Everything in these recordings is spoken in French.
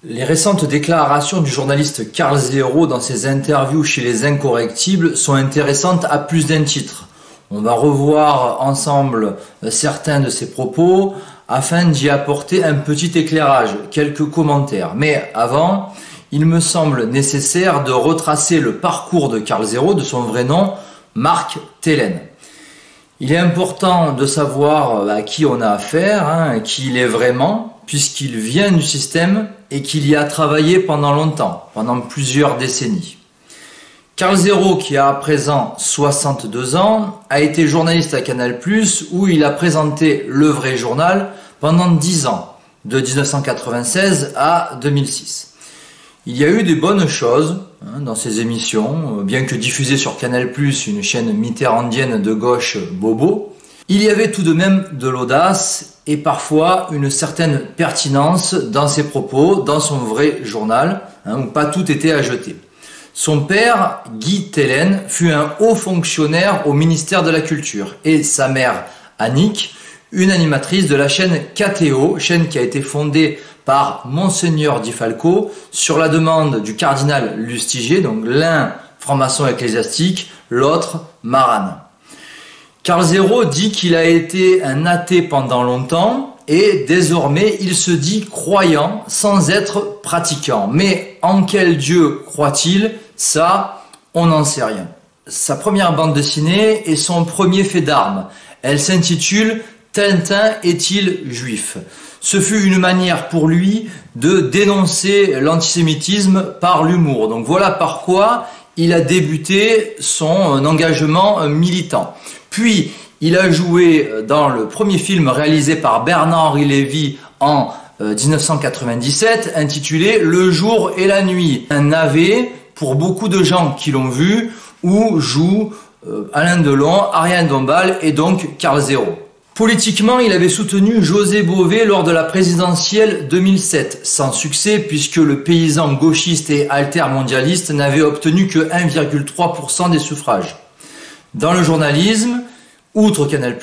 Les récentes déclarations du journaliste Karl Zéro dans ses interviews chez Les Incorrectibles sont intéressantes à plus d'un titre. On va revoir ensemble certains de ses propos afin d'y apporter un petit éclairage, quelques commentaires. Mais avant, il me semble nécessaire de retracer le parcours de Karl Zéro, de son vrai nom, Marc Thelen. Il est important de savoir à qui on a affaire, qui il est vraiment, puisqu'il vient du système et qu'il y a travaillé pendant longtemps, pendant plusieurs décennies. Karl Zéro, qui a à présent 62 ans, a été journaliste à Canal+, où il a présenté Le Vrai Journal pendant 10 ans, de 1996 à 2006. Il y a eu des bonnes choses dans ces émissions, bien que diffusées sur Canal+, une chaîne mitterrandienne de gauche bobo. Il y avait tout de même de l'audace et parfois une certaine pertinence dans ses propos, dans son vrai journal, où pas tout était à jeter. Son père, Guy Thelen, fut un haut fonctionnaire au ministère de la Culture et sa mère, Annick, une animatrice de la chaîne KTO, chaîne qui a été fondée par Monseigneur Di Falco sur la demande du cardinal Lustiger, donc l'un franc-maçon ecclésiastique, l'autre marane. Karl Zéro dit qu'il a été un athée pendant longtemps et désormais il se dit croyant sans être pratiquant. Mais en quel Dieu croit-il? Ça, on n'en sait rien. Sa première bande dessinée est son premier fait d'armes. Elle s'intitule « Tintin est-il juif ?» Ce fut une manière pour lui de dénoncer l'antisémitisme par l'humour. Donc voilà par quoi il a débuté son engagement militant. Puis, il a joué dans le premier film réalisé par Bernard-Henri Lévy en 1997, intitulé « Le jour et la nuit ». Un navet pour beaucoup de gens qui l'ont vu, où jouent Alain Delon, Ariane Dombal et donc Karl Zéro. Politiquement, il avait soutenu José Bové lors de la présidentielle 2007, sans succès puisque le paysan gauchiste et altermondialiste n'avait obtenu que 1,3% des suffrages. Dans le journalisme, outre Canal+,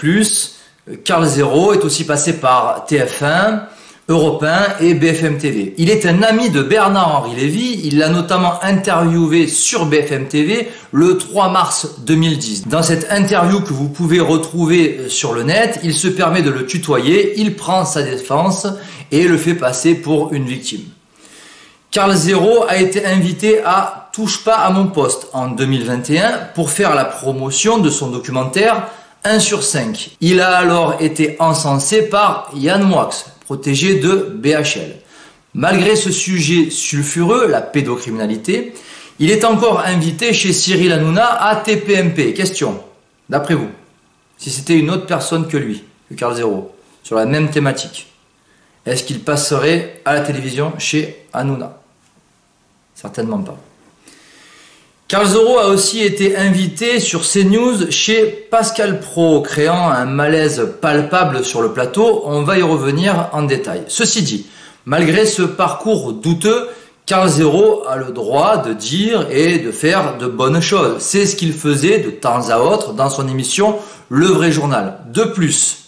Karl Zéro est aussi passé par TF1, Europe 1 et BFM TV. Il est un ami de Bernard-Henri Lévy, il l'a notamment interviewé sur BFM TV le 3 mars 2010. Dans cette interview que vous pouvez retrouver sur le net, il se permet de le tutoyer, il prend sa défense et le fait passer pour une victime. Karl Zéro a été invité à Touche pas à mon poste en 2021 pour faire la promotion de son documentaire 1 sur 5. Il a alors été encensé par Yann Moix, protégé de BHL. Malgré ce sujet sulfureux, la pédocriminalité, il est encore invité chez Cyril Hanouna à TPMP. Question, d'après vous, si c'était une autre personne que lui, que Karl Zéro, sur la même thématique, est-ce qu'il passerait à la télévision chez Hanouna? Certainement pas. Karl Zéro a aussi été invité sur CNews chez Pascal Praud, créant un malaise palpable sur le plateau. On va y revenir en détail. Ceci dit, malgré ce parcours douteux, Karl Zéro a le droit de dire et de faire de bonnes choses. C'est ce qu'il faisait de temps à autre dans son émission Le Vrai Journal. De plus,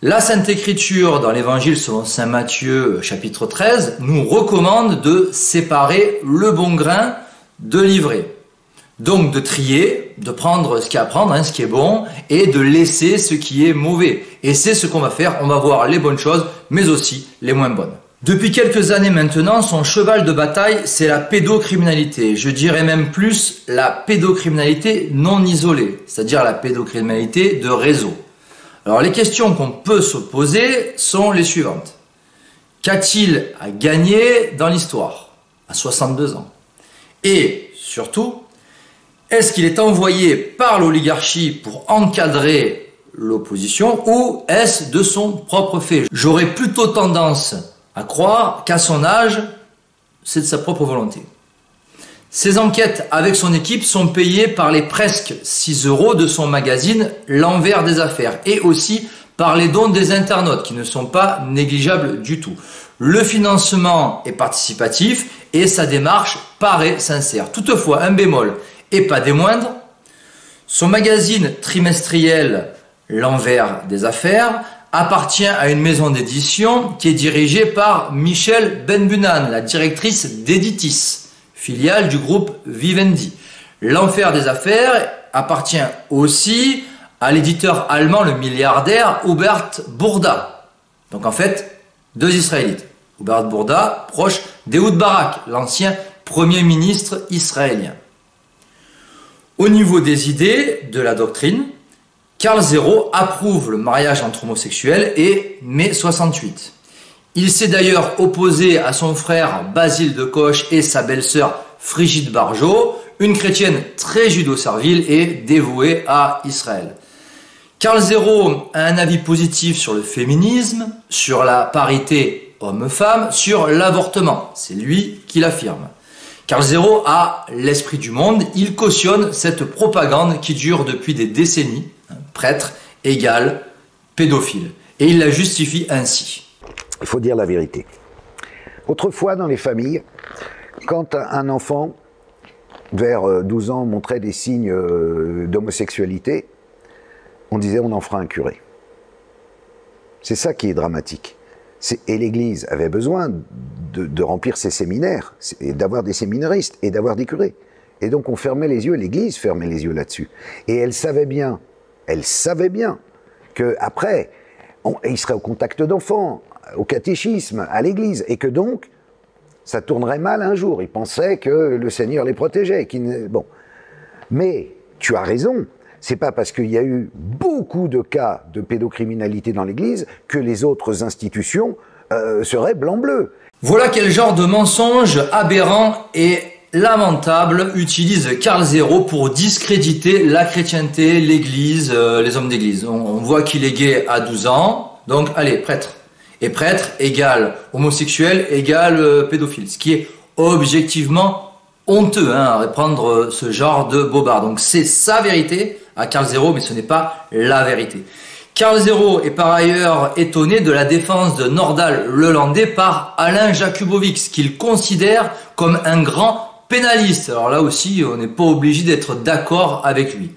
la Sainte Écriture dans l'Évangile selon saint Matthieu chapitre 13 nous recommande de séparer le bon grain de l'ivraie. Donc de trier, de prendre ce qu'il y a à prendre, ce qui est bon, et de laisser ce qui est mauvais. Et c'est ce qu'on va faire, on va voir les bonnes choses, mais aussi les moins bonnes. Depuis quelques années maintenant, son cheval de bataille, c'est la pédocriminalité. Je dirais même plus la pédocriminalité non isolée, c'est-à-dire la pédocriminalité de réseau. Alors les questions qu'on peut se poser sont les suivantes. Qu'a-t-il à gagner dans l'histoire à 62 ans? Et surtout, est-ce qu'il est envoyé par l'oligarchie pour encadrer l'opposition ou est-ce de son propre fait? J'aurais plutôt tendance à croire qu'à son âge, c'est de sa propre volonté. Ses enquêtes avec son équipe sont payées par les presque 6 € de son magazine L'Envers des Affaires et aussi par les dons des internautes qui ne sont pas négligeables du tout. Le financement est participatif et sa démarche paraît sincère. Toutefois, un bémol, et pas des moindres, son magazine trimestriel L'Envers des Affaires appartient à une maison d'édition qui est dirigée par Michel Benbunan, la directrice d'Editis, filiale du groupe Vivendi. L'enfer des affaires appartient aussi à l'éditeur allemand, le milliardaire Hubert Burda. Donc en fait, deux Israélites. Hubert Burda, proche d'Ehud Barak, l'ancien Premier ministre israélien. Au niveau des idées, de la doctrine, Karl Zéro approuve le mariage entre homosexuels et mai 68. Il s'est d'ailleurs opposé à son frère Basile de Koch et sa belle-sœur Frigide Barjot, une chrétienne très judo-servile et dévouée à Israël. Karl Zéro a un avis positif sur le féminisme, sur la parité homme-femme, sur l'avortement. C'est lui qui l'affirme. Karl Zéro a l'esprit du monde, il cautionne cette propagande qui dure depuis des décennies. Prêtre égale pédophile. Et il la justifie ainsi. Il faut dire la vérité. Autrefois, dans les familles, quand un enfant, vers 12 ans, montrait des signes d'homosexualité, on disait on en fera un curé. C'est ça qui est dramatique. Et l'Église avait besoin de remplir ses séminaires, et d'avoir des séminaristes, et d'avoir des curés. Et donc on fermait les yeux, l'Église fermait les yeux là-dessus. Et elle savait bien qu'après, il serait au contact d'enfants, au catéchisme, à l'Église, et que donc, ça tournerait mal un jour. Ils pensaient que le Seigneur les protégeait. Bon. Mais tu as raison, c'est pas parce qu'il y a eu beaucoup de cas de pédocriminalité dans l'Église que les autres institutions seraient blanc-bleu. Voilà quel genre de mensonge aberrant et lamentable utilise Karl Zéro pour discréditer la chrétienté, l'Église, les hommes d'Église. On voit qu'il est gay à 12 ans, donc allez, prêtre. Et prêtre égale homosexuel égale pédophile, ce qui est objectivement honteux à reprendre ce genre de bobard. Donc c'est sa vérité à Karl Zéro, mais ce n'est pas la vérité. Karl Zéro est par ailleurs étonné de la défense de Nordal Lelandais par Alain Jakubowicz, qu'il considère comme un grand pénaliste. Alors là aussi, on n'est pas obligé d'être d'accord avec lui.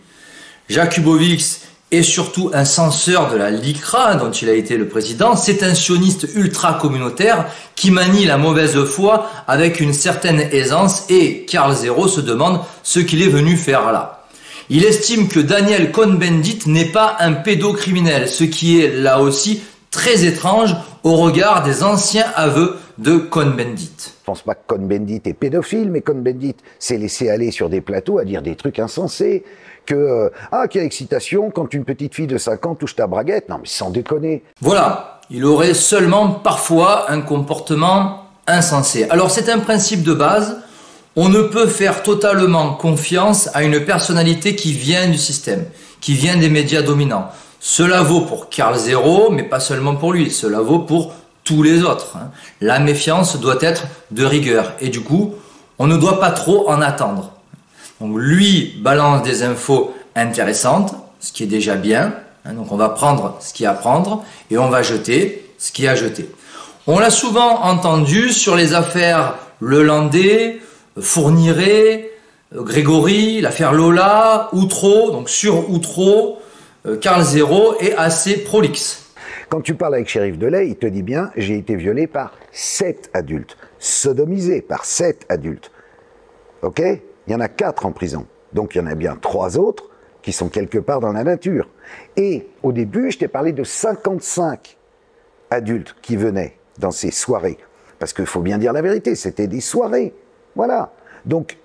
Jakubowicz est surtout un censeur de la LICRA, dont il a été le président. C'est un sioniste ultra-communautaire qui manie la mauvaise foi avec une certaine aisance et Karl Zéro se demande ce qu'il est venu faire là. Il estime que Daniel Cohn-Bendit n'est pas un pédocriminel, ce qui est là aussi très étrange au regard des anciens aveux de Cohn-Bendit. Je pense pas que Cohn-Bendit est pédophile, mais Cohn-Bendit s'est laissé aller sur des plateaux à dire des trucs insensés, que quelle excitation quand une petite fille de 5 ans touche ta braguette. Non mais sans déconner. Voilà, il aurait seulement parfois un comportement insensé. Alors c'est un principe de base, on ne peut faire totalement confiance à une personnalité qui vient du système, qui vient des médias dominants. Cela vaut pour Karl Zéro, mais pas seulement pour lui, cela vaut pour tous les autres. La méfiance doit être de rigueur et du coup, on ne doit pas trop en attendre. Donc lui balance des infos intéressantes, ce qui est déjà bien. Donc on va prendre ce qu'il y a à prendre et on va jeter ce qu'il y a à jeter. On l'a souvent entendu sur les affaires Lelandais, Fourniret, Grégory, l'affaire Lola, Outreau, donc sur Outreau, Karl Zéro est assez prolixe. Quand tu parles avec Shérif Delay, il te dit bien « j'ai été violé par 7 adultes, sodomisé par 7 adultes ». Ok ? Il y en a 4 en prison, donc il y en a bien 3 autres qui sont quelque part dans la nature. Et au début, je t'ai parlé de 55 adultes qui venaient dans ces soirées. Parce qu'il faut bien dire la vérité, c'était des soirées. Voilà. Donc,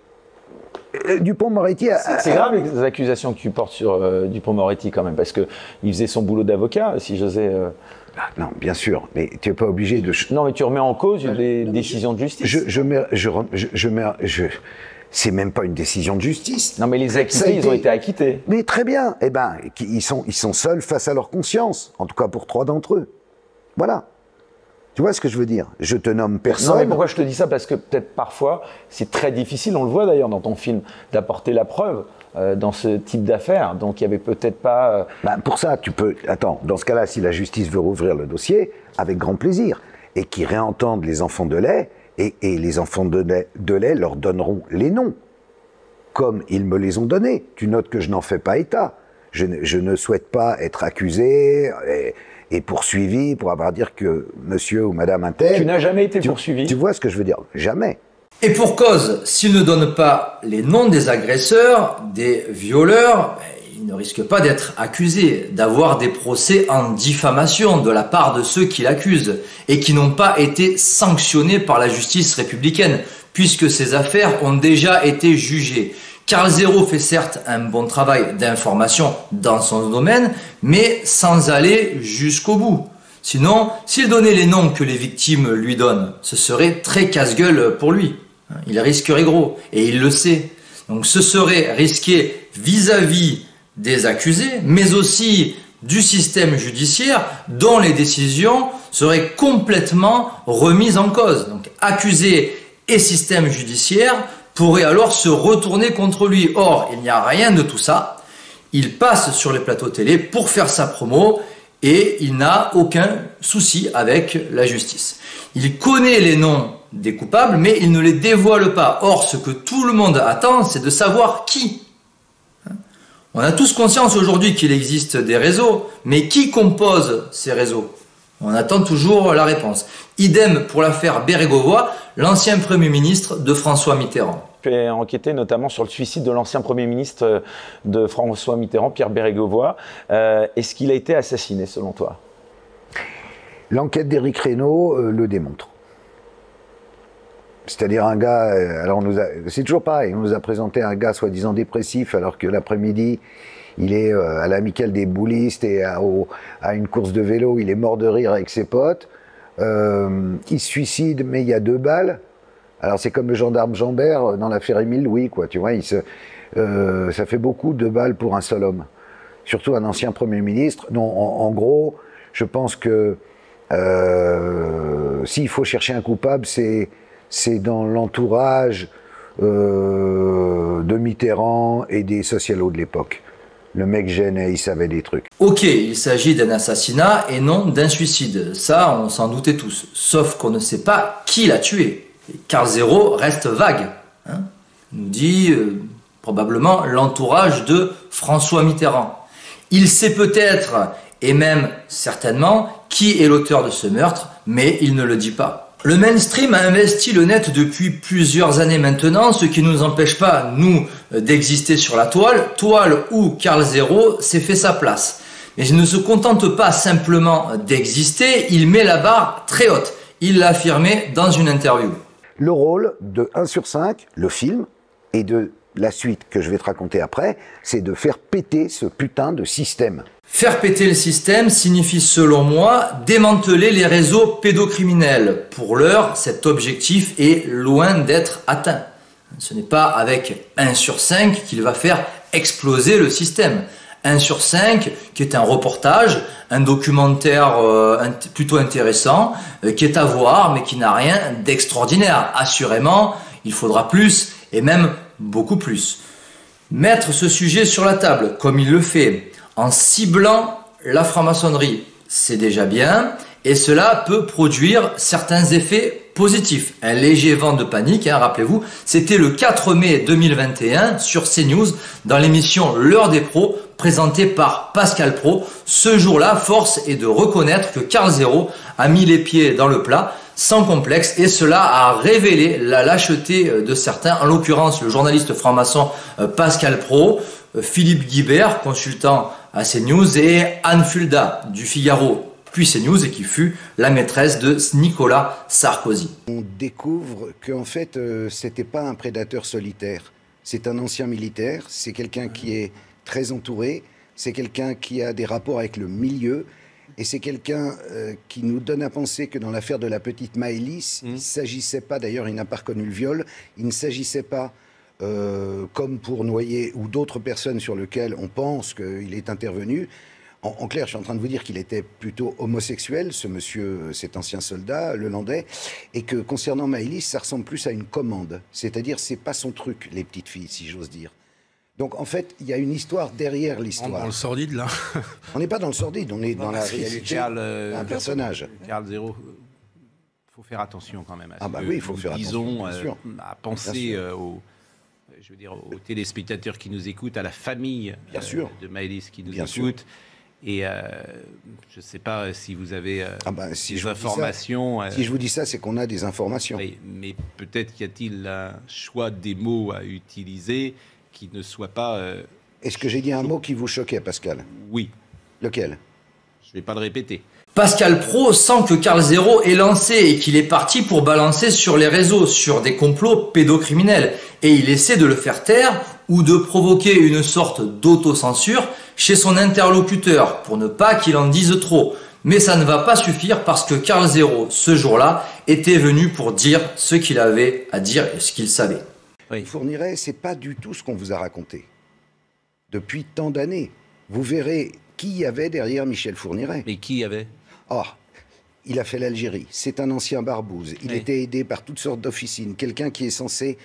Dupond-Moretti C'est grave les accusations que tu portes sur Dupond-Moretti quand même, parce qu'il faisait son boulot d'avocat, si j'osais... Non, bien sûr, mais tu n'es pas obligé de... Non, mais tu remets en cause des décisions de justice. C'est même pas une décision de justice. Non, mais les acquittés, ils ont été acquittés. Mais très bien. Eh ben, ils sont seuls face à leur conscience. En tout cas pour 3 d'entre eux. Voilà. Tu vois ce que je veux dire? Je te nomme personne. Non, mais pourquoi je te dis ça? Parce que peut-être parfois, c'est très difficile, on le voit d'ailleurs dans ton film, d'apporter la preuve dans ce type d'affaires. Donc il y avait peut-être pas... Pour ça, tu peux... Attends, dans ce cas-là, si la justice veut rouvrir le dossier, avec grand plaisir, et qu'ils réentendent les enfants de lait, et les enfants de lait leur donneront les noms, comme ils me les ont donnés. Tu notes que je n'en fais pas état. Je ne souhaite pas être accusé est poursuivi pour avoir dire que monsieur ou madame un tel... Tu n'as jamais été poursuivi. Tu vois ce que je veux dire? Jamais. Et pour cause, s'il ne donne pas les noms des agresseurs, des violeurs, il ne risque pas d'être accusé, d'avoir des procès en diffamation de la part de ceux qui l'accusent et qui n'ont pas été sanctionnés par la justice républicaine, puisque ces affaires ont déjà été jugées. Karl Zéro fait certes un bon travail d'information dans son domaine, mais sans aller jusqu'au bout. Sinon, s'il donnait les noms que les victimes lui donnent, ce serait très casse-gueule pour lui. Il risquerait gros, et il le sait. Donc ce serait risqué vis-à-vis des accusés, mais aussi du système judiciaire dont les décisions seraient complètement remises en cause. Donc accusés et système judiciaire pourraient alors se retourner contre lui. Or, il n'y a rien de tout ça. Il passe sur les plateaux télé pour faire sa promo et il n'a aucun souci avec la justice. Il connaît les noms des coupables, mais il ne les dévoile pas. Or, ce que tout le monde attend, c'est de savoir qui. On a tous conscience aujourd'hui qu'il existe des réseaux, mais qui compose ces réseaux? On attend toujours la réponse. Idem pour l'affaire Bérégovoy, l'ancien Premier ministre de François Mitterrand. Tu as enquêté notamment sur le suicide de l'ancien Premier ministre de François Mitterrand, Pierre Bérégovoy. Est-ce qu'il a été assassiné selon toi? L'enquête d'Éric Reynaud le démontre. C'est-à-dire un gars, alors c'est toujours pareil, on nous a présenté un gars soi-disant dépressif alors que l'après-midi, il est à l'amicale des boulistes et à une course de vélo, il est mort de rire avec ses potes. Il se suicide, mais il y a 2 balles. Alors c'est comme le gendarme Jambert dans l'affaire Émile Louis, quoi. Tu vois, ça fait beaucoup 2 balles pour un seul homme. Surtout un ancien Premier ministre. Non, en gros, je pense que s'il faut chercher un coupable, c'est dans l'entourage de Mitterrand et des socialos de l'époque. Le mec gênait, il savait des trucs. Ok, il s'agit d'un assassinat et non d'un suicide. Ça, on s'en doutait tous. Sauf qu'on ne sait pas qui l'a tué. Et Karl Zéro reste vague. Il nous dit probablement l'entourage de François Mitterrand. Il sait peut-être, et même certainement, qui est l'auteur de ce meurtre, mais il ne le dit pas. Le mainstream a investi le net depuis plusieurs années maintenant, ce qui ne nous empêche pas, nous, d'exister sur la toile où Karl Zéro s'est fait sa place. Mais il ne se contente pas simplement d'exister, il met la barre très haute. Il l'a affirmé dans une interview. Le rôle de 1 sur 5, le film, et de la suite que je vais te raconter après, c'est de faire péter ce putain de système. Faire péter le système signifie, selon moi, démanteler les réseaux pédocriminels. Pour l'heure, cet objectif est loin d'être atteint. Ce n'est pas avec 1 sur 5 qu'il va faire exploser le système. 1 sur 5, qui est un reportage, un documentaire plutôt intéressant, qui est à voir, mais qui n'a rien d'extraordinaire. Assurément, il faudra plus, et même beaucoup plus. Mettre ce sujet sur la table, comme il le fait, en ciblant la franc-maçonnerie, c'est déjà bien, et cela peut produire certains effets positifs. Un léger vent de panique, rappelez-vous, c'était le 4 mai 2021 sur CNews, dans l'émission L'heure des pros, présentée par Pascal Praud. Ce jour-là, force est de reconnaître que Karl Zéro a mis les pieds dans le plat, sans complexe, et cela a révélé la lâcheté de certains, en l'occurrence le journaliste franc-maçon Pascal Praud, Philippe Guibert, consultant à CNews, et Anne Fulda du Figaro, puis CNews, et qui fut la maîtresse de Nicolas Sarkozy. On découvre qu'en fait, c'était pas un prédateur solitaire. C'est un ancien militaire, c'est quelqu'un qui est très entouré, c'est quelqu'un qui a des rapports avec le milieu, et c'est quelqu'un qui nous donne à penser que dans l'affaire de la petite Maëlys, il ne s'agissait pas, d'ailleurs il n'a pas reconnu le viol, il ne s'agissait pas, comme pour Noyer ou d'autres personnes sur lesquelles on pense qu'il est intervenu. En clair, je suis en train de vous dire qu'il était plutôt homosexuel, ce monsieur, cet ancien soldat, le Landais, et que concernant Maëlys, ça ressemble plus à une commande. C'est-à-dire, c'est pas son truc, les petites filles, si j'ose dire. Donc, en fait, il y a une histoire derrière l'histoire. Dans le sordide, là. On n'est pas dans le sordide, on est dans la réalité d'un personnage. Karl Zéro, il faut faire attention quand même à ce que oui, il faut faire disons, attention, à penser aux téléspectateurs qui nous écoutent, à la famille de Maëlys qui nous écoute. Et je ne sais pas si vous avez si des je vous dis ça- informations. Si je vous dis ça, c'est qu'on a des informations. Oui, mais peut-être y a-t-il un choix des mots à utiliser qui ne soit pas... Est-ce que j'ai dit un mot qui vous choquait, Pascal? Oui, Lequel? je ne vais pas le répéter. Pascal Praud sent que Karl Zéro est lancé et qu'il est parti pour balancer sur les réseaux, sur des complots pédocriminels. Et il essaie de le faire taire ou de provoquer une sorte d'autocensure chez son interlocuteur pour ne pas qu'il en dise trop. Mais ça ne va pas suffire parce que Karl Zéro, ce jour-là, était venu pour dire ce qu'il avait à dire et ce qu'il savait. Oui. Fourniret, c'est pas du tout ce qu'on vous a raconté. Depuis tant d'années, vous verrez qui y avait derrière Michel Fourniret. Mais qui avait? Oh, il a fait l'Algérie. C'est un ancien barbouze. Il Oui. était aidé par toutes sortes d'officines. Quelqu'un qui est censé...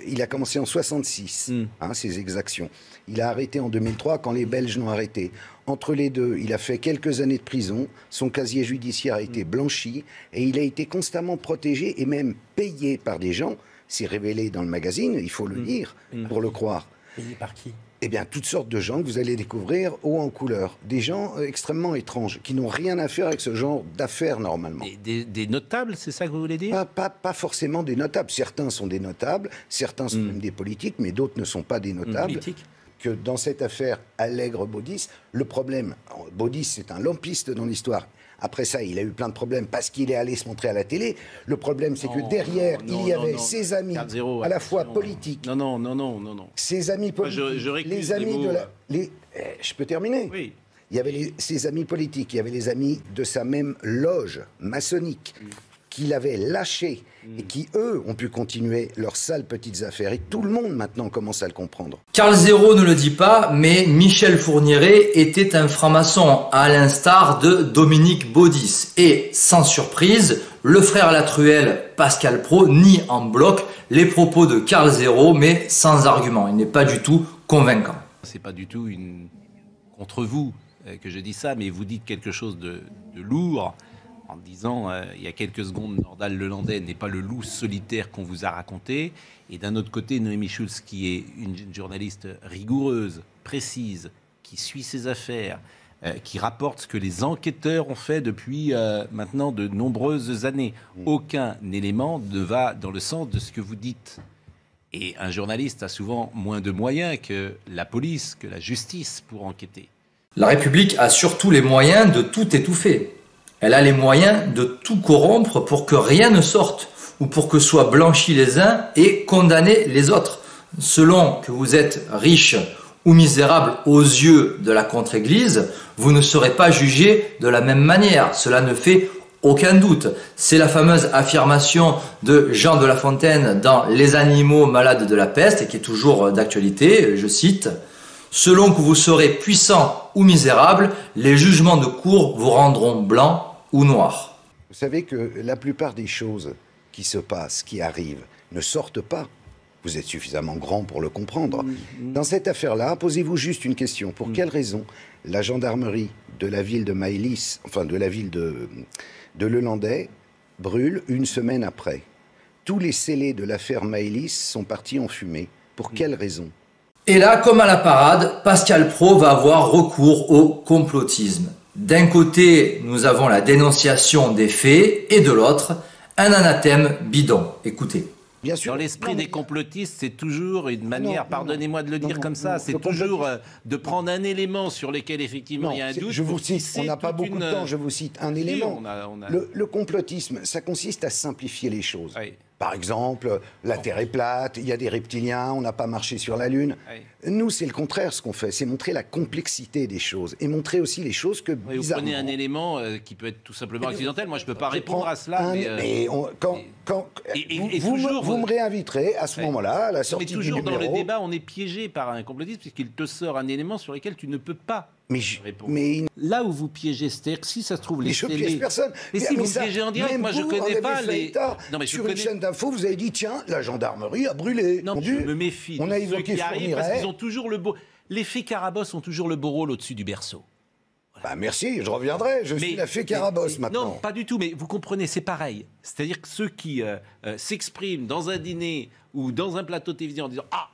il a commencé en 66, ses exactions. Il a arrêté en 2003 quand les Belges l'ont arrêté. Entre les deux, il a fait quelques années de prison. Son casier judiciaire a été blanchi et il a été constamment protégé et même payé par des gens. C'est révélé dans le magazine, il faut le lire pour le croire. Payé par qui? Eh bien, toutes sortes de gens que vous allez découvrir haut en couleur. Des gens extrêmement étranges, qui n'ont rien à faire avec ce genre d'affaires, normalement. Des notables, c'est ça que vous voulez dire? Pas forcément des notables. Certains sont des notables, certains sont même des politiques, mais d'autres ne sont pas des notables. Politique. Que dans cette affaire Allègre-Baudis, le problème... Baudis, c'est un lampiste dans l'histoire. Après ça, il a eu plein de problèmes parce qu'il est allé se montrer à la télé. Le problème, c'est que derrière, il y avait ses amis, Karl Zéro, à la fois attention. politiques, Non. ses amis politiques, je récuse les amis les mots. de la... je peux terminer? Oui. Il y avait ses amis politiques, il y avait les amis de sa même loge maçonnique qu'il avait lâchés et qui, eux, ont pu continuer leurs sales petites affaires. Et tout le monde, maintenant, commence à le comprendre. Karl Zéro ne le dit pas, mais Michel Fourniret était un franc-maçon, à l'instar de Dominique Baudis. Et, sans surprise, le frère Latruelle, Pascal Praud, nie en bloc les propos de Karl Zéro, mais sans argument. Il n'est pas du tout convaincant. C'est pas du tout contre vous que je dis ça, mais vous dites quelque chose de lourd en disant il y a quelques secondes, Nordal Lelandais n'est pas le loup solitaire qu'on vous a raconté. Et d'un autre côté, Noémie Schulz, qui est une journaliste rigoureuse, précise, qui suit ses affaires, qui rapporte ce que les enquêteurs ont fait depuis maintenant de nombreuses années. Aucun élément ne va dans le sens de ce que vous dites. Et un journaliste a souvent moins de moyens que la police, que la justice pour enquêter. La République a surtout les moyens de tout étouffer. Elle a les moyens de tout corrompre pour que rien ne sorte, ou pour que soient blanchis les uns et condamnés les autres. Selon que vous êtes riche ou misérable aux yeux de la contre-église, vous ne serez pas jugé de la même manière. Cela ne fait aucun doute. C'est la fameuse affirmation de Jean de La Fontaine dans Les animaux malades de la peste, et qui est toujours d'actualité, je cite: « Selon que vous serez puissant ou misérable, les jugements de cour vous rendront blanc ou noir. » Vous savez que la plupart des choses qui se passent, qui arrivent, ne sortent pas. Vous êtes suffisamment grand pour le comprendre. Dans cette affaire-là, posez-vous juste une question. Pour quelle raison la gendarmerie de la ville de Maëlys, enfin de la ville de Lelandais, brûle une semaine après? Tous les scellés de l'affaire Maëlys sont partis en fumée. Pour quelle raison? Et là, comme à la parade, Pascal Praud va avoir recours au complotisme. D'un côté, nous avons la dénonciation des faits, et de l'autre, un anathème bidon. Écoutez. Bien sûr. Dans l'esprit des complotistes, c'est toujours une manière, pardonnez-moi de le dire comme ça, c'est le toujours de prendre un élément sur lequel effectivement il y a un doute. Je vous pour cite, tisser on n'a pas toute beaucoup de temps, je vous cite un élément. on a- Le complotisme, ça consiste à simplifier les choses. Oui. Par exemple, la Terre est plate, il y a des reptiliens, on n'a pas marché sur la Lune. Oui. Nous, c'est le contraire ce qu'on fait, c'est montrer la complexité des choses et montrer aussi les choses que Oui, vous bizarrement... prenez un élément qui peut être tout simplement accidentel. Moi, je ne peux pas Je répondre prends à cela. vous me réinviterez à ce moment-là, à la Mais sortie du toujours numéro. dans le débat, on est piégé par un complotiste puisqu'il te sort un élément sur lequel tu ne peux pas répondre. Mais Là où vous piégez, c'est-à-dire que si ça se trouve, les je télés- piège personne. Mais si vous me ça, piégez en direct, même moi je vous, connais en pas avez fait les. état. Non, mais je sur connais. une chaîne d'infos, vous avez dit tiens, la gendarmerie a brûlé. Non, Mon je Dieu. me méfie. On de a ceux évoqué qui arrivent parce Fourniret. qu'ils ont toujours le beau. Les fées Carabosse ont toujours le beau rôle au-dessus du berceau. Bah merci, je reviendrai. Je suis la fée Carabosse maintenant. Non, pas du tout, mais vous comprenez, c'est pareil. C'est-à-dire que ceux qui s'expriment dans un dîner ou dans un plateau de télévision en disant « Ah,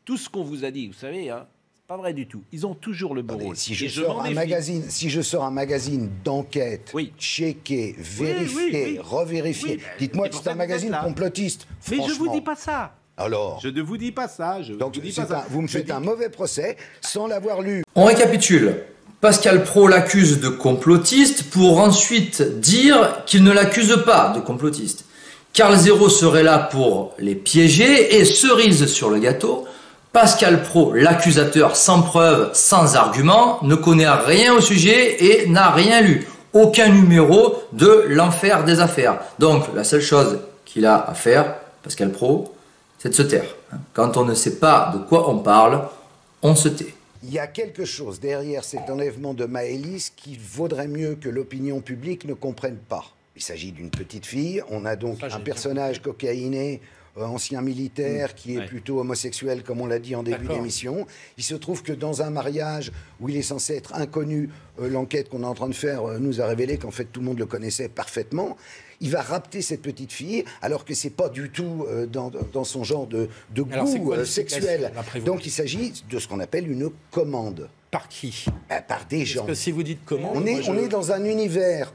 tout ce qu'on vous a dit, vous savez, hein, c'est pas vrai du tout. Ils ont toujours le bon rôle. Si je sors un magazine d'enquête, checké, vérifié, revérifié, dites-moi que c'est un magazine complotiste. Mais je vous dis pas ça. Alors, je ne vous dis pas ça. Vous me faites un mauvais procès sans l'avoir lu. On récapitule. Pascal Praud l'accuse de complotiste pour ensuite dire qu'il ne l'accuse pas de complotiste. Karl Zéro serait là pour les piéger et cerise sur le gâteau, Pascal Praud, l'accusateur sans preuve, sans argument, ne connaît rien au sujet et n'a rien lu. Aucun numéro de l'enfer des affaires. Donc la seule chose qu'il a à faire, Pascal Praud, c'est de se taire. Quand on ne sait pas de quoi on parle, on se tait. Il y a quelque chose derrière cet enlèvement de Maëlys qu'il vaudrait mieux que l'opinion publique ne comprenne pas. Il s'agit d'une petite fille, on a donc un personnage cocaïné, ancien militaire, qui est plutôt homosexuel, comme on l'a dit en début d'émission. Il se trouve que dans un mariage où il est censé être inconnu, l'enquête qu'on est en train de faire nous a révélé qu'en fait tout le monde le connaissait parfaitement. Il va rapter cette petite fille, alors que c'est pas du tout dans son genre de goût sexuel. Donc il s'agit de ce qu'on appelle une commande. Par qui? Par des gens. Parce que si vous dites commande, on est dans un univers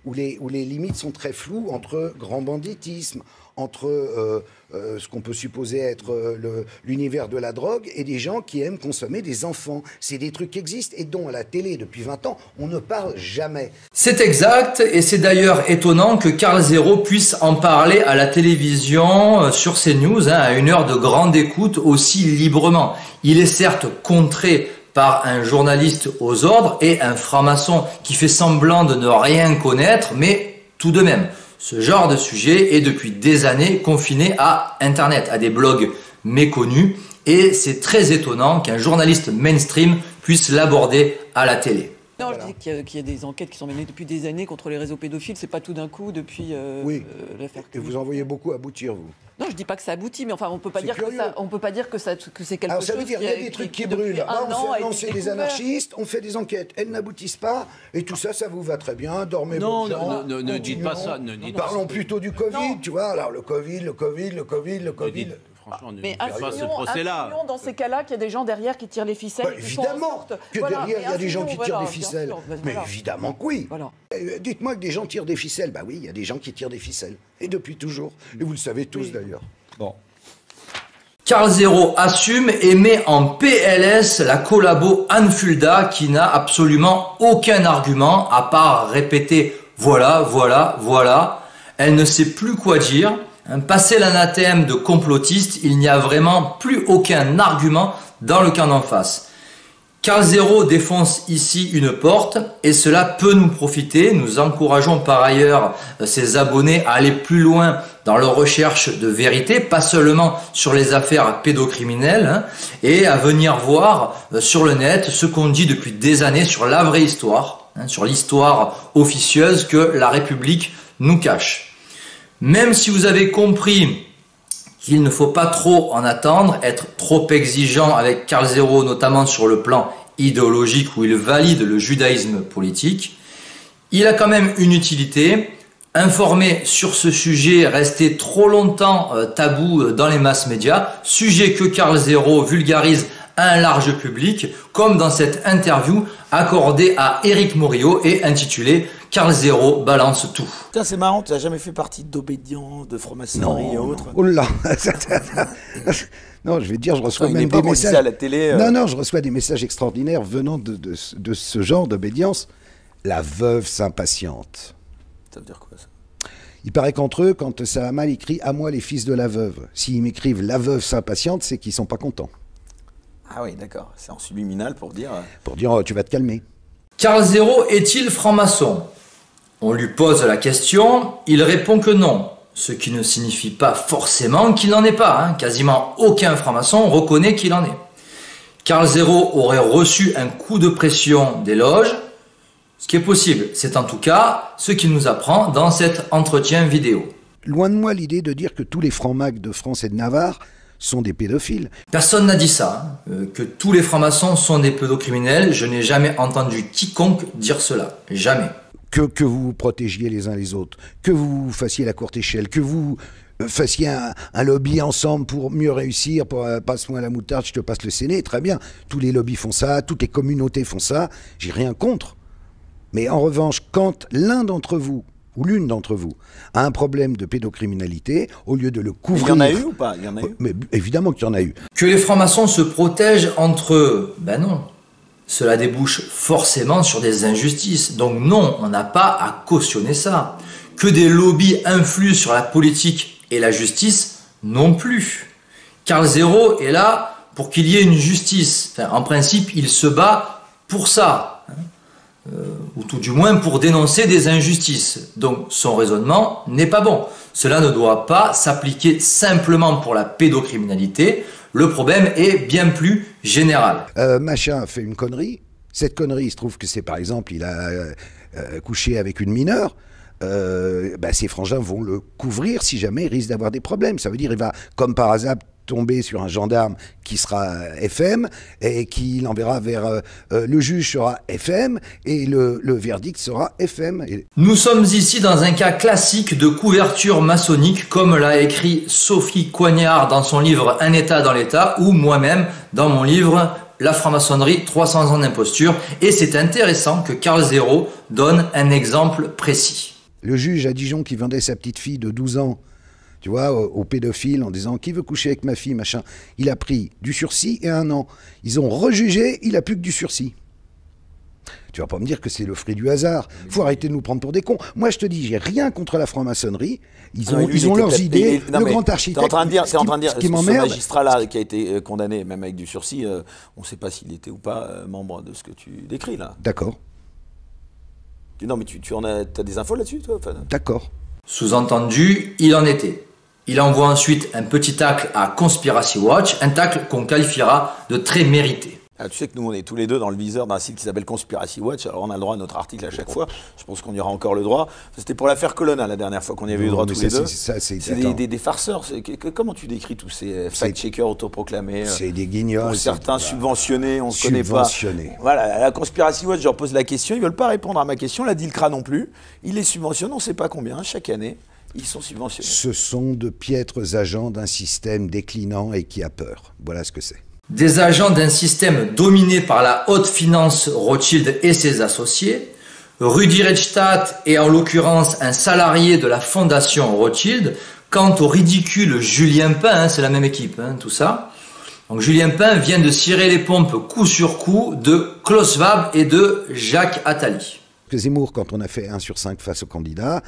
où les limites sont très floues entre grand banditisme, entre ce qu'on peut supposer être l'univers de la drogue et des gens qui aiment consommer des enfants. C'est des trucs qui existent et dont à la télé depuis 20 ans, on ne parle jamais. C'est exact et c'est d'ailleurs étonnant que Karl Zéro puisse en parler à la télévision sur CNews à une heure de grande écoute aussi librement. Il est certes contré par un journaliste aux ordres et un franc-maçon qui fait semblant de ne rien connaître, mais tout de même. Ce genre de sujet est depuis des années confiné à Internet, à des blogs méconnus, et c'est très étonnant qu'un journaliste mainstream puisse l'aborder à la télé. Non, je dis qu'il y a des enquêtes qui sont menées depuis des années contre les réseaux pédophiles, c'est pas tout d'un coup depuis l'affaire. Et vous en voyez beaucoup aboutir, vous. Non, je dis pas que ça aboutit, mais enfin, on peut pas dire que ça, on peut pas dire que c'est quelque chose. Ça veut dire qu'il y a des trucs qui brûlent. Là, on fait lancer des anarchistes, on fait des enquêtes, elles n'aboutissent pas, et tout ça, ça vous va très bien. Dormez non, vos gens. Non, ne dites pas ça. Parlons plutôt du Covid, tu vois. Alors le Covid. Franchement, mais assumons dans ces cas-là qu'il y a des gens derrière qui tirent les ficelles. Évidemment que derrière, il y a des gens qui tirent des ficelles. Mais évidemment que oui. Voilà. Dites-moi que des gens tirent des ficelles. Bah oui, il y a des gens qui tirent des ficelles. Et depuis toujours. Et vous le savez tous d'ailleurs. Bon. Karl Zéro assume et met en PLS la collabo Anne Fulda qui n'a absolument aucun argument à part répéter voilà. Elle ne sait plus quoi dire. Passé l'anathème de complotiste, il n'y a vraiment plus aucun argument dans le camp d'en face. Karl Zéro défonce ici une porte et cela peut nous profiter. Nous encourageons par ailleurs ses abonnés à aller plus loin dans leur recherche de vérité, pas seulement sur les affaires pédocriminelles, et à venir voir sur le net ce qu'on dit depuis des années sur la vraie histoire, sur l'histoire officieuse que la République nous cache. Même si vous avez compris qu'il ne faut pas trop en attendre, être trop exigeant avec Karl Zéro, notamment sur le plan idéologique où il valide le judaïsme politique, il a quand même une utilité. Informer sur ce sujet resté trop longtemps tabou dans les masses médias, sujet que Karl Zéro vulgarise à un large public, comme dans cette interview accordée à Éric Morillo et intitulée « Karl Zéro balance tout ». Putain, c'est marrant, tu n'as jamais fait partie d'Obédience, de franc-maçonnerie et autres. Oh là. Non, je vais te dire, je reçois même des messages à la télé. Non, je reçois des messages extraordinaires venant de ce genre d'obédience. La veuve s'impatiente. Ça veut dire quoi, ça? Il paraît qu'entre eux, quand ça va mal, ils crient « À moi les fils de la veuve ». S'ils m'écrivent « La veuve s'impatiente », c'est qu'ils sont pas contents. Ah oui, d'accord. C'est en subliminal pour dire... Pour dire oh, tu vas te calmer. Karl Zéro est-il franc-maçon? On lui pose la question, il répond que non. Ce qui ne signifie pas forcément qu'il n'en est pas. Quasiment aucun franc-maçon reconnaît qu'il en est. Karl Zéro aurait reçu un coup de pression des loges. Ce qui est possible, c'est en tout cas ce qu'il nous apprend dans cet entretien vidéo. Loin de moi l'idée de dire que tous les francs-macs de France et de Navarre sont des pédophiles. Personne n'a dit ça, que tous les francs-maçons sont des pédocriminels. Je n'ai jamais entendu quiconque dire cela. Jamais. Que vous vous protégiez les uns les autres, que vous fassiez la courte échelle, que vous fassiez un lobby ensemble pour mieux réussir, pour passe-moi la moutarde, je te passe le Séné, très bien. Tous les lobbies font ça, toutes les communautés font ça, j'ai rien contre. Mais en revanche, quand l'un d'entre vous, ou l'une d'entre vous, a un problème de pédocriminalité, au lieu de le couvrir... Il y en a eu ou pas? Il y en a eu. Mais évidemment qu'il y en a eu. Que les francs-maçons se protègent entre eux, ben non. Cela débouche forcément sur des injustices. Donc non, on n'a pas à cautionner ça. Que des lobbies influent sur la politique et la justice, non plus. Karl Zéro est là pour qu'il y ait une justice. Enfin, en principe, il se bat pour ça. Ou tout du moins pour dénoncer des injustices. Donc son raisonnement n'est pas bon. Cela ne doit pas s'appliquer simplement pour la pédocriminalité. Le problème est bien plus général. Machin a fait une connerie. Cette connerie, il se trouve que c'est par exemple, il a couché avec une mineure. Ses frangins vont le couvrir si jamais il risque d'avoir des problèmes. Ça veut dire il va, comme par hasard, tomber sur un gendarme qui sera FM et qui l'enverra vers le juge sera FM et le verdict sera FM. Nous sommes ici dans un cas classique de couverture maçonnique comme l'a écrit Sophie Coignard dans son livre Un État dans l'État ou moi-même dans mon livre La franc-maçonnerie, 300 ans d'imposture. Et c'est intéressant que Karl Zéro donne un exemple précis. Le juge à Dijon qui vendait sa petite fille de 12 ans, tu vois, aux pédophiles en disant « Qui veut coucher avec ma fille ?» machin. Il a pris du sursis et 1 an. Ils ont rejugé, il a plus que du sursis. Tu vas pas me dire que c'est le fruit du hasard. Faut arrêter de nous prendre pour des cons. Moi, je te dis, j'ai rien contre la franc-maçonnerie. Ils ont leurs idées. Le grand architecte. T'es en train de dire, ce m'emmerde, magistrat-là qui a été condamné, même avec du sursis, on ne sait pas s'il était ou pas membre de ce que tu décris là. D'accord. Non, mais tu as des infos là-dessus, toi? Enfin... D'accord. Sous-entendu, il en était. Il envoie ensuite un petit tacle à Conspiracy Watch, un tacle qu'on qualifiera de très mérité. Ah, tu sais que nous, on est tous les deux dans le viseur d'un site qui s'appelle Conspiracy Watch, alors on a le droit à notre article à chaque fois. Je pense qu'on y aura encore le droit. C'était pour l'affaire Colonna, la dernière fois qu'on y avait eu droit tous les deux. C'est des farceurs. Comment tu décris tous ces fact-checkers autoproclamés? C'est des guignols. Pour certains subventionnés, on ne connaît pas. Voilà, la Conspiracy Watch, je leur pose la question, ils ne veulent pas répondre à ma question. La DILCRA non plus. Ils les subventionnent, on ne sait pas combien, chaque année. Ils sont subventionnés. Ce sont de piètres agents d'un système déclinant et qui a peur. Voilà ce que c'est. Des agents d'un système dominé par la haute finance Rothschild et ses associés. Rudi Reichstadt est en l'occurrence un salarié de la fondation Rothschild. Quant au ridicule Julien Pain, c'est la même équipe, tout ça. Donc Julien Pain vient de cirer les pompes coup sur coup de Klaus Schwab et de Jacques Attali. Zemmour, quand on a fait 1 sur 5 face au candidat,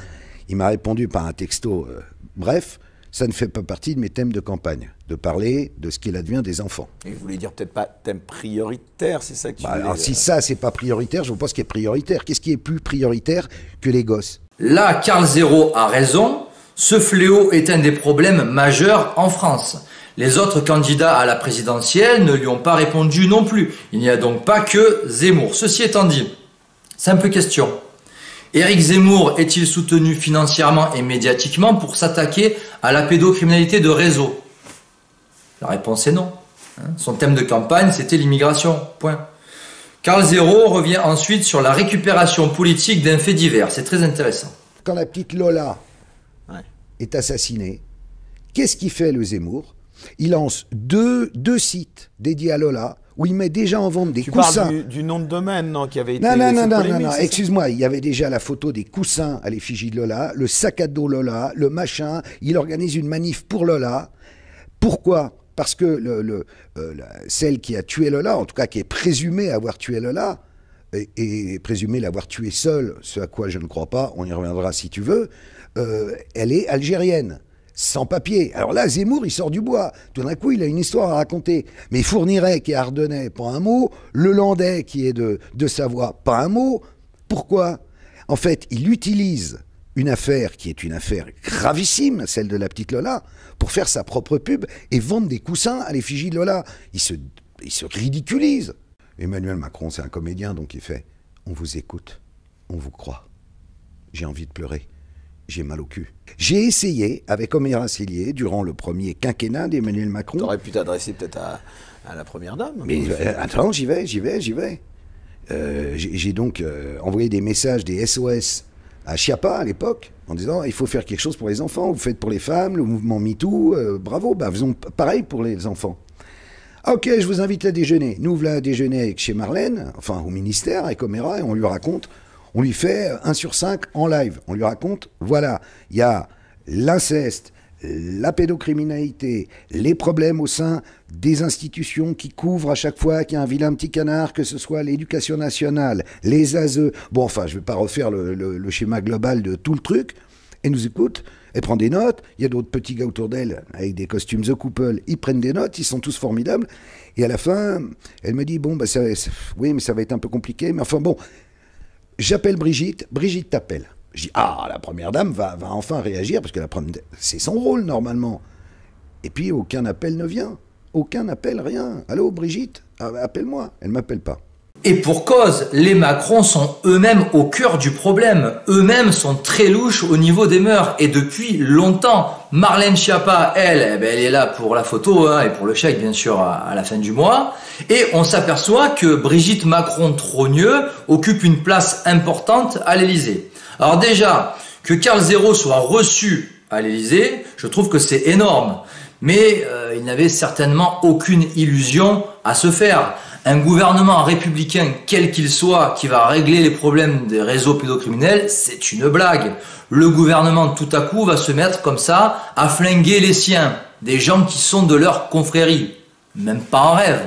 il m'a répondu par un texto, bref, ça ne fait pas partie de mes thèmes de campagne, de parler de ce qu'il advient des enfants. Et vous voulez dire peut-être pas thème prioritaire, c'est ça que tu voulais... Alors si ça, c'est pas prioritaire, je vois pas ce qui est prioritaire. Qu'est-ce qui est plus prioritaire que les gosses? Là, Karl Zéro a raison, ce fléau est un des problèmes majeurs en France. Les autres candidats à la présidentielle ne lui ont pas répondu non plus. Il n'y a donc pas que Zemmour. Ceci étant dit, simple question. Éric Zemmour est-il soutenu financièrement et médiatiquement pour s'attaquer à la pédocriminalité de réseau? La réponse est non. Son thème de campagne, c'était l'immigration. Point. Karl Zéro revient ensuite sur la récupération politique d'un fait divers. C'est très intéressant. Quand la petite Lola est assassinée, qu'est-ce qu'il fait le Zemmour? Il lance deux sites dédiés à Lola, où il met déjà en vente des coussins. Tu parles du nom de domaine, non, qui avait été... Non, excuse-moi, il y avait déjà la photo des coussins à l'effigie de Lola, le sac à dos Lola, le machin, il organise une manif pour Lola. Pourquoi? Parce que celle qui a tué Lola, en tout cas qui est présumée avoir tué Lola, et présumée l'avoir tuée seule, ce à quoi je ne crois pas, on y reviendra si tu veux, elle est algérienne. Sans papier. Alors là, Zemmour, il sort du bois. Tout d'un coup, il a une histoire à raconter. Mais Fourniret, qui est ardennais, pas un mot. Le Landais, qui est de Savoie, pas un mot. Pourquoi? En fait, il utilise une affaire qui est une affaire gravissime, celle de la petite Lola, pour faire sa propre pub et vendre des coussins à l'effigie de Lola. Il se ridiculise. Emmanuel Macron, c'est un comédien, donc il fait « On vous écoute, on vous croit. J'ai envie de pleurer. J'ai mal au cul. » J'ai essayé, avec Omer Assélier, durant le premier quinquennat d'Emmanuel Macron... T'aurais pu t'adresser peut-être à la première dame. Mais attends, j'y vais. J'ai donc envoyé des messages, des SOS à Chiappa à l'époque, en disant il faut faire quelque chose pour les enfants, vous faites pour les femmes, le mouvement MeToo, bravo, faisons pareil pour les enfants. Ok, je vous invite à déjeuner. Nous voilà à déjeuner avec chez Marlène, enfin au ministère, avec Oméra, et on lui raconte, on lui fait 1 sur 5 en live. On lui raconte, voilà, il y a l'inceste, la pédocriminalité, les problèmes au sein des institutions qui couvrent à chaque fois qu'il y a un vilain petit canard, que ce soit l'éducation nationale, les ASE. Bon, enfin, je ne vais pas refaire le schéma global de tout le truc. Elle nous écoute, elle prend des notes. Il y a d'autres petits gars autour d'elle avec des costumes The Couple. Ils prennent des notes, ils sont tous formidables. Et à la fin, elle me dit, bon, bah, oui, mais ça va être un peu compliqué. Mais enfin, bon, j'appelle Brigitte. Brigitte t'appelle. Je dis, la première dame va enfin réagir, parce que c'est son rôle, normalement. Et puis, aucun appel ne vient. Aucun appel, rien. Allô, Brigitte, appelle-moi. Elle ne m'appelle pas. Et pour cause, les Macron sont eux-mêmes au cœur du problème. Eux-mêmes sont très louches au niveau des mœurs. Et depuis longtemps, Marlène Schiappa, elle est là pour la photo et pour le chèque, bien sûr, à la fin du mois. Et on s'aperçoit que Brigitte Macron-Trogneux occupe une place importante à l'Élysée. Alors déjà, que Karl Zéro soit reçu à l'Élysée, je trouve que c'est énorme. Mais il n'avait certainement aucune illusion à se faire. Un gouvernement républicain, quel qu'il soit, qui va régler les problèmes des réseaux pédocriminels, c'est une blague. Le gouvernement, tout à coup, va se mettre comme ça à flinguer les siens, des gens qui sont de leur confrérie. Même pas en rêve.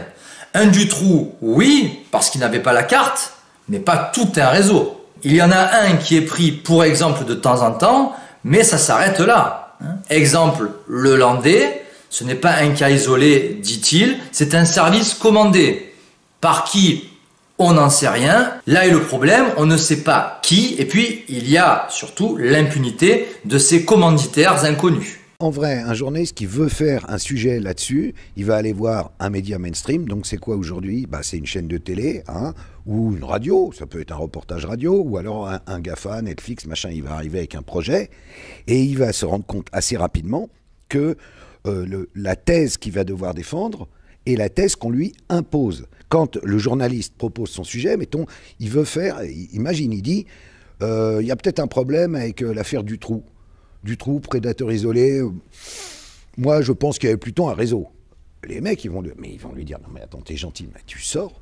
Un Dutroux, oui, parce qu'il n'avait pas la carte, mais pas tout un réseau. Il y en a un qui est pris, pour exemple, de temps en temps, mais ça s'arrête là. Exemple, le Landais, ce n'est pas un cas isolé, dit-il, c'est un service commandé. Par qui? On n'en sait rien. Là est le problème, on ne sait pas qui, et puis il y a surtout l'impunité de ces commanditaires inconnus. En vrai, un journaliste qui veut faire un sujet là-dessus, il va aller voir un média mainstream. Donc c'est quoi aujourd'hui? C'est une chaîne de télé, ou une radio, ça peut être un reportage radio, ou alors un GAFA, Netflix, machin, il va arriver avec un projet, et il va se rendre compte assez rapidement que la thèse qu'il va devoir défendre est la thèse qu'on lui impose. Quand le journaliste propose son sujet, mettons, il veut faire, imagine, il dit, il y a peut-être un problème avec l'affaire Dutroux. Dutroux, prédateur isolé, moi je pense qu'il y avait plutôt un réseau. Les mecs, ils vont lui dire, non mais attends, t'es gentil, mais tu sors.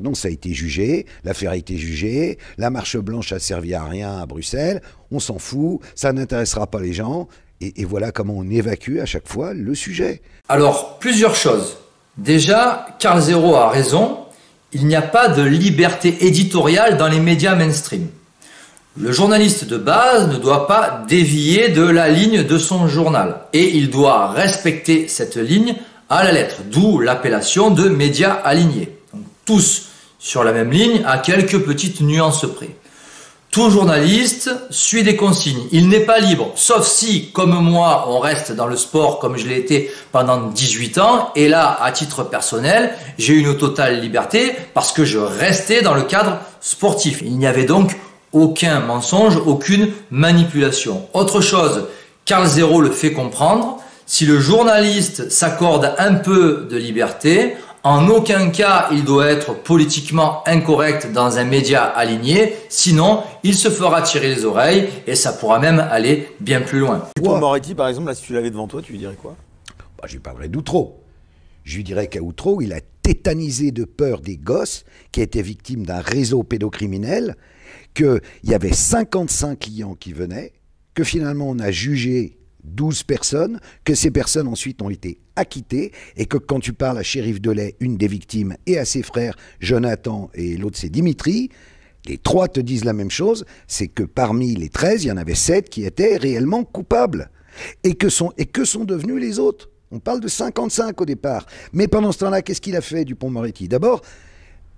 Donc ça a été jugé, l'affaire a été jugée, la marche blanche a servi à rien à Bruxelles, on s'en fout, ça n'intéressera pas les gens, et voilà comment on évacue à chaque fois le sujet. Alors, plusieurs choses. Déjà, Karl Zéro a raison, il n'y a pas de liberté éditoriale dans les médias mainstream. Le journaliste de base ne doit pas dévier de la ligne de son journal. Et il doit respecter cette ligne à la lettre, d'où l'appellation de médias alignés. Donc, tous sur la même ligne, à quelques petites nuances près. Tout journaliste suit des consignes. Il n'est pas libre, sauf si, comme moi, on reste dans le sport comme je l'ai été pendant 18 ans. Et là, à titre personnel, j'ai une totale liberté parce que je restais dans le cadre sportif. Il n'y avait donc aucun mensonge, aucune manipulation. Autre chose, Karl Zéro le fait comprendre. Si le journaliste s'accorde un peu de liberté, en aucun cas il doit être politiquement incorrect dans un média aligné, sinon il se fera tirer les oreilles et ça pourra même aller bien plus loin. Dupond-Moretti, par exemple, là, si tu l'avais devant toi, tu lui dirais quoi? Je lui parlerais d'Outreau. Je lui dirais qu'à Outreau, il a tétanisé de peur des gosses qui étaient victimes d'un réseau pédocriminel, qu'il y avait 55 clients qui venaient, que finalement on a jugé 12 personnes, que ces personnes ensuite ont été acquittées, et que quand tu parles à Shérif Delay, une des victimes, et à ses frères, Jonathan et l'autre c'est Dimitri, les trois te disent la même chose, c'est que parmi les 13, il y en avait 7 qui étaient réellement coupables. Et que sont devenus les autres? On parle de 55 au départ. Mais pendant ce temps-là, qu'est-ce qu'il a fait, Dupond-Moretti? D'abord,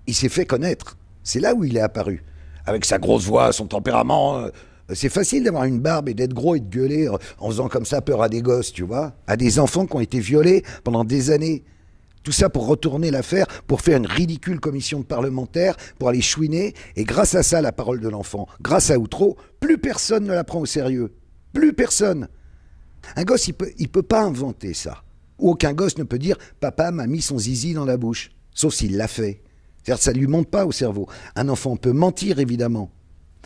il s'est fait connaître. C'est là où il est apparu. Avec sa grosse voix, son tempérament... C'est facile d'avoir une barbe et d'être gros et de gueuler en faisant comme ça peur à des gosses, tu vois, à des enfants qui ont été violés pendant des années. Tout ça pour retourner l'affaire, pour faire une ridicule commission de parlementaires, pour aller chouiner. Et grâce à ça, la parole de l'enfant, grâce à Outreau, plus personne ne la prend au sérieux. Plus personne. Un gosse, il peut pas inventer ça. Ou aucun gosse ne peut dire « Papa m'a mis son zizi dans la bouche », sauf s'il l'a fait. C'est-à-dire que ça ne lui monte pas au cerveau. Un enfant peut mentir, évidemment.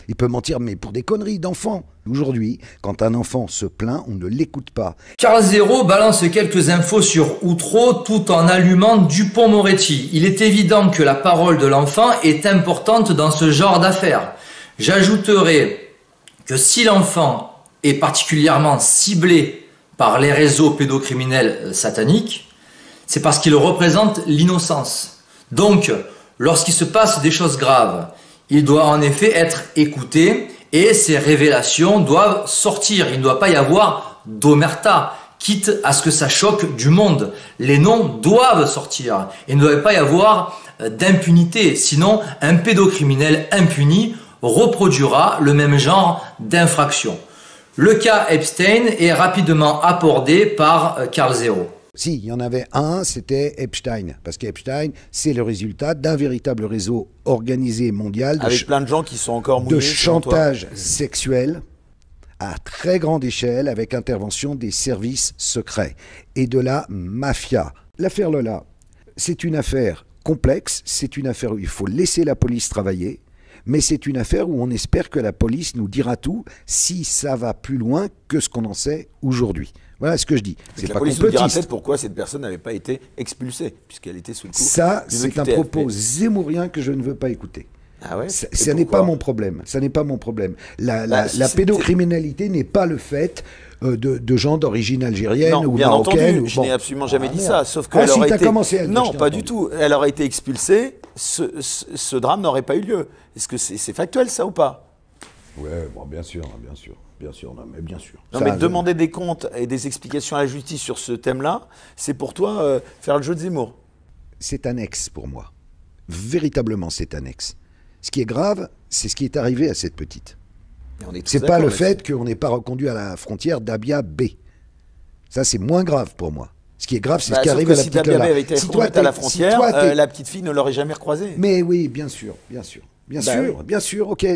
Il peut mentir, mais pour des conneries d'enfants. Aujourd'hui, quand un enfant se plaint, on ne l'écoute pas. Karl Zéro balance quelques infos sur Outreau tout en allumant Dupond-Moretti. Il est évident que la parole de l'enfant est importante dans ce genre d'affaires. J'ajouterai que si l'enfant est particulièrement ciblé par les réseaux pédocriminels sataniques, c'est parce qu'il représente l'innocence. Donc, lorsqu'il se passe des choses graves, il doit en effet être écouté et ces révélations doivent sortir. Il ne doit pas y avoir d'omerta, quitte à ce que ça choque du monde. Les noms doivent sortir. Il ne doit pas y avoir d'impunité. Sinon, un pédocriminel impuni reproduira le même genre d'infraction. Le cas Epstein est rapidement abordé par Karl Zéro. Si, il y en avait un, c'était Epstein. Parce qu'Epstein, c'est le résultat d'un véritable réseau organisé mondial avec plein de gens qui sont encore mouillés, de chantage sexuel à très grande échelle avec intervention des services secrets et de la mafia. L'affaire Lola, c'est une affaire complexe, c'est une affaire où il faut laisser la police travailler, mais c'est une affaire où on espère que la police nous dira tout si ça va plus loin que ce qu'on en sait aujourd'hui. Voilà ce que je dis. C'est la police nous dira peut-être pourquoi cette personne n'avait pas été expulsée, puisqu'elle était sous le coup. Ça, c'est un propos zémourien que je ne veux pas écouter. Ah ouais, ça n'est pas mon problème. Ça n'est pas mon problème. La pédocriminalité n'est pas le fait de gens d'origine algérienne ou bien marocaine. Entendu, je n'ai absolument jamais dit ça. Sauf qu'elle aurait été... Non, pas du tout. Elle aurait été expulsée, ce drame n'aurait pas eu lieu. Est-ce que c'est factuel, ça, ou pas? Ouais, bon, bien sûr, non, mais bien sûr. Non, mais demander des comptes et des explications à la justice sur ce thème-là, c'est pour toi faire le jeu de Zemmour. C'est annexe pour moi. Véritablement, c'est annexe. Ce qui est grave, c'est ce qui est arrivé à cette petite. C'est pas le fait qu'on n'ait pas reconduit à la frontière Dabia B. Ça, c'est moins grave pour moi. Ce qui est grave, c'est ce qui arrive à la petite Lola. Si Dabia B avait été reconduite à la frontière, la petite fille ne l'aurait jamais recroisée. Mais oui, bien sûr. Bien sûr, ok,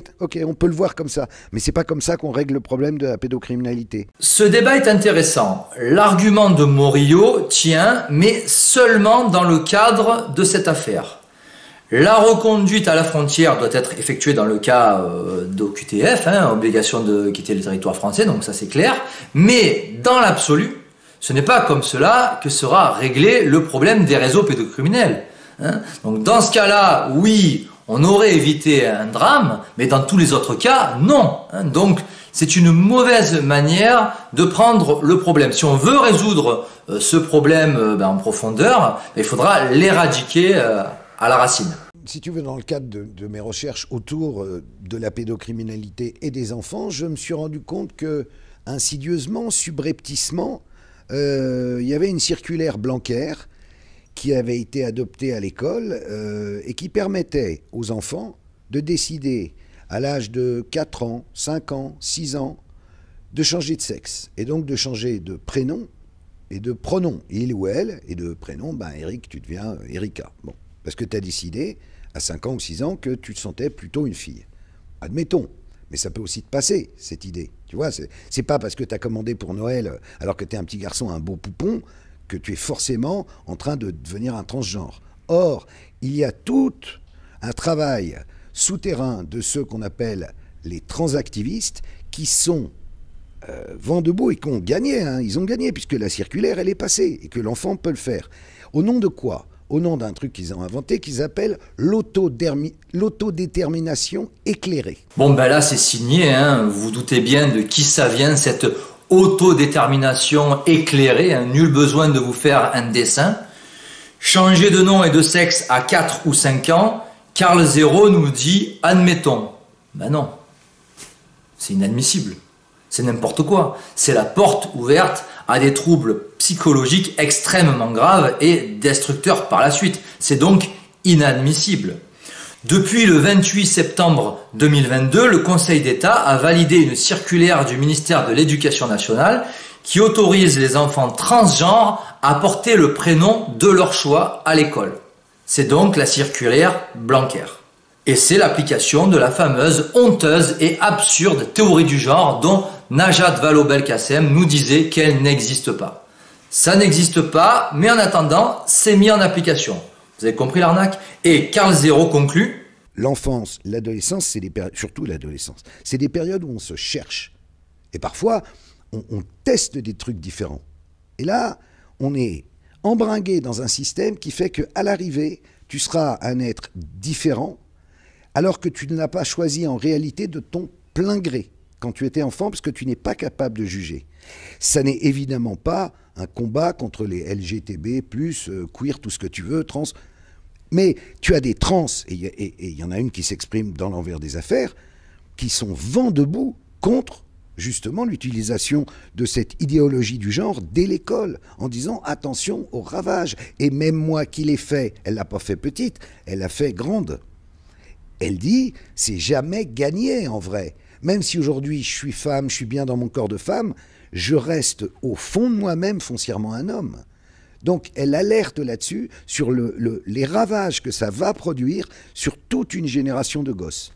on peut le voir comme ça. Mais c'est pas comme ça qu'on règle le problème de la pédocriminalité. Ce débat est intéressant. L'argument de Morillo tient, mais seulement dans le cadre de cette affaire. La reconduite à la frontière doit être effectuée dans le cas d'OQTF, obligation de quitter le territoire français, donc ça c'est clair. Mais dans l'absolu, ce n'est pas comme cela que sera réglé le problème des réseaux pédocriminels. Donc dans ce cas-là, oui, on aurait évité un drame, mais dans tous les autres cas, non. Donc c'est une mauvaise manière de prendre le problème. Si on veut résoudre ce problème en profondeur, il faudra l'éradiquer à la racine. Si tu veux, dans le cadre de mes recherches autour de la pédocriminalité et des enfants, je me suis rendu compte que, insidieusement, subrepticement, il y avait une circulaire Blanquer qui avait été adoptée à l'école et qui permettait aux enfants de décider, à l'âge de 4 ans, 5 ans, 6 ans, de changer de sexe. Et donc de changer de prénom et de pronom, il ou elle, et de prénom, Eric, tu deviens Erika. Bon. Parce que tu as décidé, à 5 ans ou 6 ans, que tu te sentais plutôt une fille. Admettons. Mais ça peut aussi te passer, cette idée. Tu vois, c'est pas parce que tu as commandé pour Noël, alors que tu es un petit garçon, un beau poupon, que tu es forcément en train de devenir un transgenre. Or, il y a tout un travail souterrain de ceux qu'on appelle les transactivistes, qui sont vent debout et qui ont gagné. Ils ont gagné, puisque la circulaire, elle est passée, et que l'enfant peut le faire. Au nom de quoi ? Au nom d'un truc qu'ils ont inventé, qu'ils appellent l'autodétermination éclairée. Bon, là, c'est signé, vous vous doutez bien de qui ça vient, cette autodétermination éclairée, nul besoin de vous faire un dessin. Changer de nom et de sexe à 4 ou 5 ans, Karl Zéro nous dit, admettons. Non, c'est inadmissible. C'est n'importe quoi. C'est la porte ouverte à des troubles psychologiques extrêmement graves et destructeurs par la suite. C'est donc inadmissible. Depuis le 28 septembre 2022, le Conseil d'État a validé une circulaire du ministère de l'Éducation nationale qui autorise les enfants transgenres à porter le prénom de leur choix à l'école. C'est donc la circulaire Blanquer. Et c'est l'application de la fameuse honteuse et absurde théorie du genre dont Najat Vallaud-Belkacem nous disait qu'elle n'existe pas. Ça n'existe pas, mais en attendant, c'est mis en application. Vous avez compris l'arnaque? Et Karl Zéro conclut. l'enfance, l'adolescence, surtout l'adolescence, c'est des périodes où on se cherche. Et parfois, on teste des trucs différents. Et là, on est embringué dans un système qui fait qu'à l'arrivée, tu seras un être différent, alors que tu ne l'as pas choisi en réalité de ton plein gré quand tu étais enfant, parce que tu n'es pas capable de juger. Ça n'est évidemment pas un combat contre les LGTB+, queer, tout ce que tu veux, trans. Mais tu as des trans, et il y en a une qui s'exprime dans l'envers des affaires, qui sont vent debout contre justement l'utilisation de cette idéologie du genre dès l'école, en disant attention aux ravages. Et même moi qui l'ai fait, elle l'a pas fait petite, elle l'a fait grande. Elle dit, c'est jamais gagné en vrai. Même si aujourd'hui je suis femme, je suis bien dans mon corps de femme, je reste au fond de moi-même foncièrement un homme. Donc elle alerte là-dessus sur les ravages que ça va produire sur toute une génération de gosses.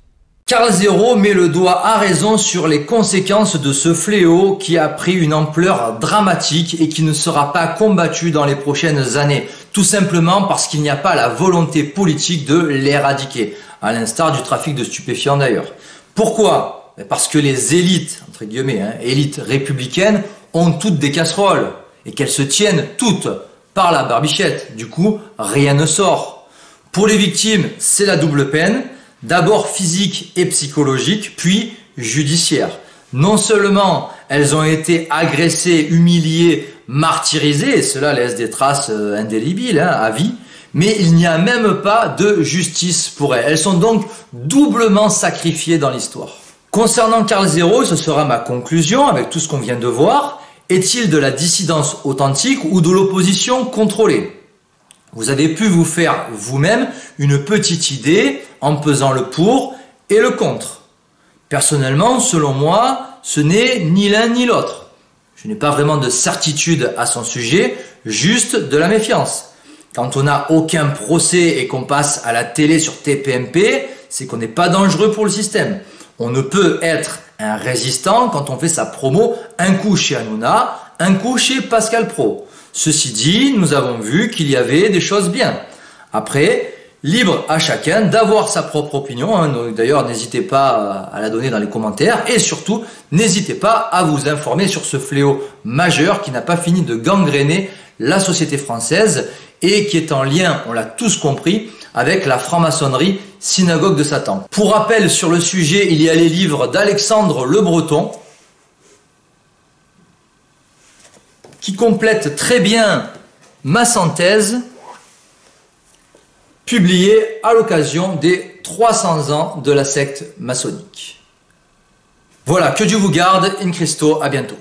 Karl Zéro met le doigt à raison sur les conséquences de ce fléau qui a pris une ampleur dramatique et qui ne sera pas combattu dans les prochaines années. Tout simplement parce qu'il n'y a pas la volonté politique de l'éradiquer, à l'instar du trafic de stupéfiants d'ailleurs. Pourquoi ? Parce que les élites, entre guillemets, élites républicaines, ont toutes des casseroles et qu'elles se tiennent toutes par la barbichette. Du coup, rien ne sort. Pour les victimes, c'est la double peine. D'abord physique et psychologique, puis judiciaire. Non seulement elles ont été agressées, humiliées, martyrisées, et cela laisse des traces indélébiles à vie, mais il n'y a même pas de justice pour elles. Elles sont donc doublement sacrifiées dans l'histoire. Concernant Karl Zéro, ce sera ma conclusion avec tout ce qu'on vient de voir. Est-il de la dissidence authentique ou de l'opposition contrôlée ? Vous avez pu vous faire vous-même une petite idée en pesant le pour et le contre. Personnellement, selon moi, ce n'est ni l'un ni l'autre. Je n'ai pas vraiment de certitude à son sujet, juste de la méfiance. Quand on n'a aucun procès et qu'on passe à la télé sur TPMP, c'est qu'on n'est pas dangereux pour le système. On ne peut être un résistant quand on fait sa promo un coup chez Hanouna, un coup chez Pascal Praud. Ceci dit, nous avons vu qu'il y avait des choses bien. Après, libre à chacun d'avoir sa propre opinion. D'ailleurs, n'hésitez pas à la donner dans les commentaires. Et surtout, n'hésitez pas à vous informer sur ce fléau majeur qui n'a pas fini de gangréner la société française et qui est en lien, on l'a tous compris, avec la franc-maçonnerie synagogue de Satan. Pour rappel sur le sujet, il y a les livres d'Alexandre Le Breton, qui complète très bien ma synthèse, publiée à l'occasion des 300 ans de la secte maçonnique. Voilà, que Dieu vous garde, in Christo, à bientôt.